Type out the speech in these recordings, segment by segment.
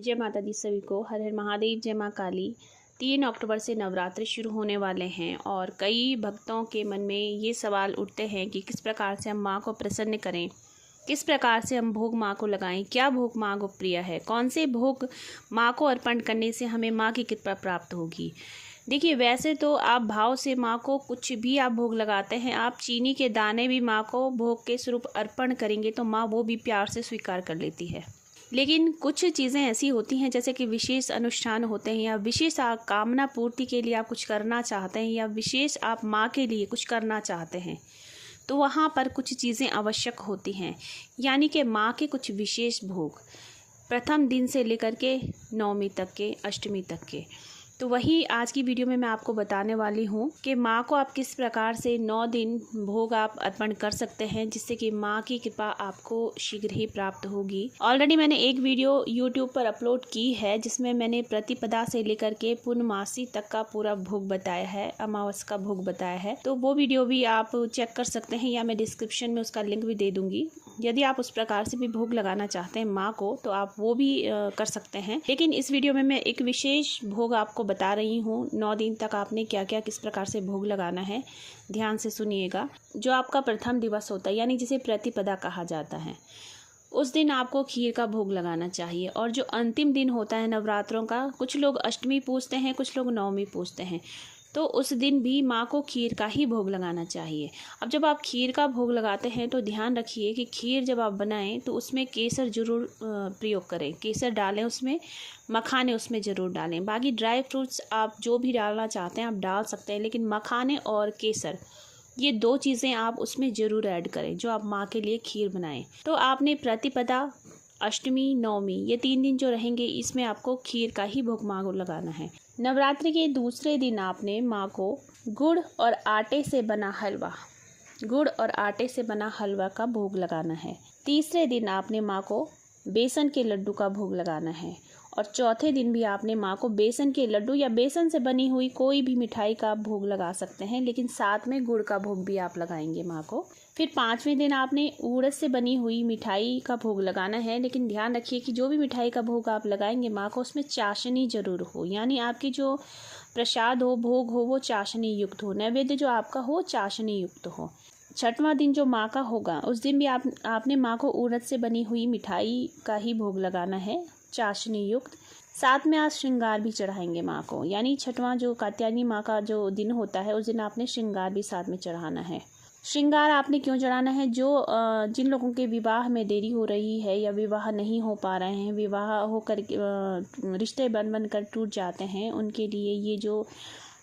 जय माता दी सभी को। हर हर महादेव, जय माँ काली। 3 अक्टूबर से नवरात्रि शुरू होने वाले हैं और कई भक्तों के मन में ये सवाल उठते हैं कि किस प्रकार से हम माँ को प्रसन्न करें, किस प्रकार से हम भोग माँ को लगाएं, क्या भोग माँ को प्रिय है, कौन से भोग माँ को अर्पण करने से हमें माँ की कृपा प्राप्त होगी। देखिए, वैसे तो आप भाव से माँ को कुछ भी आप भोग लगाते हैं, आप चीनी के दाने भी माँ को भोग के स्वरूप अर्पण करेंगे तो माँ वो भी प्यार से स्वीकार कर लेती है। लेकिन कुछ चीज़ें ऐसी होती हैं जैसे कि विशेष अनुष्ठान होते हैं या विशेष कामना पूर्ति के लिए आप कुछ करना चाहते हैं या विशेष आप माँ के लिए कुछ करना चाहते हैं, तो वहाँ पर कुछ चीज़ें आवश्यक होती हैं। यानी कि माँ के कुछ विशेष भोग प्रथम दिन से लेकर के नवमी तक के, अष्टमी तक के। तो वही आज की वीडियो में मैं आपको बताने वाली हूँ कि माँ को आप किस प्रकार से 9 दिन भोग आप अर्पण कर सकते हैं जिससे कि माँ की कृपा आपको शीघ्र ही प्राप्त होगी। ऑलरेडी मैंने एक वीडियो यूट्यूब पर अपलोड की है जिसमें मैंने प्रतिपदा से लेकर के पूर्णमासी तक का पूरा भोग बताया है, अमावस का भोग बताया है। तो वो वीडियो भी आप चेक कर सकते हैं या मैं डिस्क्रिप्शन में उसका लिंक भी दे दूँगी। यदि आप उस प्रकार से भी भोग लगाना चाहते हैं माँ को तो आप वो भी कर सकते हैं। लेकिन इस वीडियो में मैं एक विशेष भोग आपको बता रही हूँ। 9 दिन तक आपने क्या क्या किस प्रकार से भोग लगाना है, ध्यान से सुनिएगा। जो आपका प्रथम दिवस होता है यानी जिसे प्रतिपदा कहा जाता है, उस दिन आपको खीर का भोग लगाना चाहिए। और जो अंतिम दिन होता है नवरात्रों का, कुछ लोग अष्टमी पूजते हैं, कुछ लोग नवमी पूजते हैं, तो उस दिन भी माँ को खीर का ही भोग लगाना चाहिए। अब जब आप खीर का भोग लगाते हैं तो ध्यान रखिए कि खीर जब आप बनाएं तो उसमें केसर जरूर प्रयोग करें, केसर डालें उसमें, मखाने उसमें ज़रूर डालें। बाकी ड्राई फ्रूट्स आप जो भी डालना चाहते हैं आप डाल सकते हैं, लेकिन मखाने और केसर ये 2 चीज़ें आप उसमें ज़रूर ऐड करें जो आप माँ के लिए खीर बनाएं। तो आपने प्रतिपदा, अष्टमी, नवमी ये 3 दिन जो रहेंगे इसमें आपको खीर का ही भोग माँ को लगाना है। नवरात्रि के दूसरे दिन आपने माँ को गुड़ और आटे से बना हलवा का भोग लगाना है। तीसरे दिन आपने माँ को बेसन के लड्डू का भोग लगाना है और चौथे दिन भी आपने माँ को बेसन के लड्डू या बेसन से बनी हुई कोई भी मिठाई का भोग लगा सकते हैं, लेकिन साथ में गुड़ का भोग भी आप लगाएंगे माँ को। फिर 5वें दिन आपने उड़द से बनी हुई मिठाई का भोग लगाना है, लेकिन ध्यान रखिए कि जो भी मिठाई का भोग आप लगाएंगे माँ को उसमें चाशनी जरूर हो, यानी आपकी जो प्रसाद हो, भोग हो, वो चाशनी युक्त हो, नैवेद्य जो आपका हो चाशनी युक्त हो। 6वां दिन जो माँ का होगा उस दिन भी आपने माँ को उड़द से बनी हुई मिठाई का ही भोग लगाना है, चाशनी युक्त। साथ में आज श्रृंगार भी चढ़ाएंगे माँ को, यानी 6वां जो कात्यायनी माँ का जो दिन होता है उस दिन आपने श्रृंगार भी साथ में चढ़ाना है। श्रृंगार आपने क्यों चढ़ाना है? जिन लोगों के विवाह में देरी हो रही है या विवाह नहीं हो पा रहे हैं, विवाह होकर रिश्ते बन कर टूट जाते हैं, उनके लिए ये जो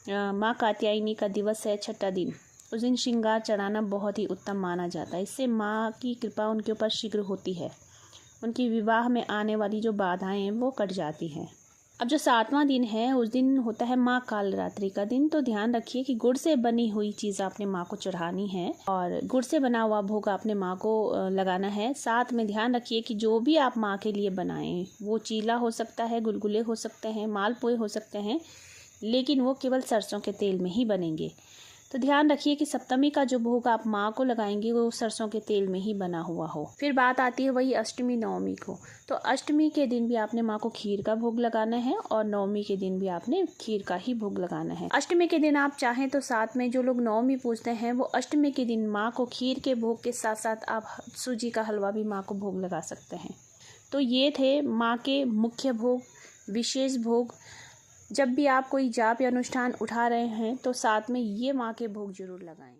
माँ कात्यायनी का दिवस है 6ठा दिन, उस दिन श्रृंगार चढ़ाना बहुत ही उत्तम माना जाता है। इससे माँ की कृपा उनके ऊपर शीघ्र होती है, उनकी विवाह में आने वाली जो बाधाएं हैं वो कट जाती हैं। अब जो 7वां दिन है उस दिन होता है माँ कालरात्रि का दिन। तो ध्यान रखिए कि गुड़ से बनी हुई चीज़ आपने माँ को चढ़ानी है और गुड़ से बना हुआ भोग आपने माँ को लगाना है। साथ में ध्यान रखिए कि जो भी आप माँ के लिए बनाएं, वो चीला हो सकता है, गुलगुले हो सकते हैं, मालपुए हो सकते हैं, लेकिन वो केवल सरसों के तेल में ही बनेंगे। तो ध्यान रखिए कि सप्तमी का जो भोग आप माँ को लगाएंगे वो सरसों के तेल में ही बना हुआ हो। फिर बात आती है वही अष्टमी नवमी को। तो अष्टमी के दिन भी आपने माँ को खीर का भोग लगाना है और नवमी के दिन भी आपने खीर का ही भोग लगाना है। अष्टमी के दिन आप चाहें तो साथ में जो लोग नवमी पूजते हैं वो अष्टमी के दिन माँ को खीर के भोग के साथ साथ आप सूजी का हलवा भी माँ को भोग लगा सकते हैं। तो ये थे माँ के मुख्य भोग, विशेष भोग। जब भी आप कोई जाप या अनुष्ठान उठा रहे हैं तो साथ में ये माँ के भोग जरूर लगाएं।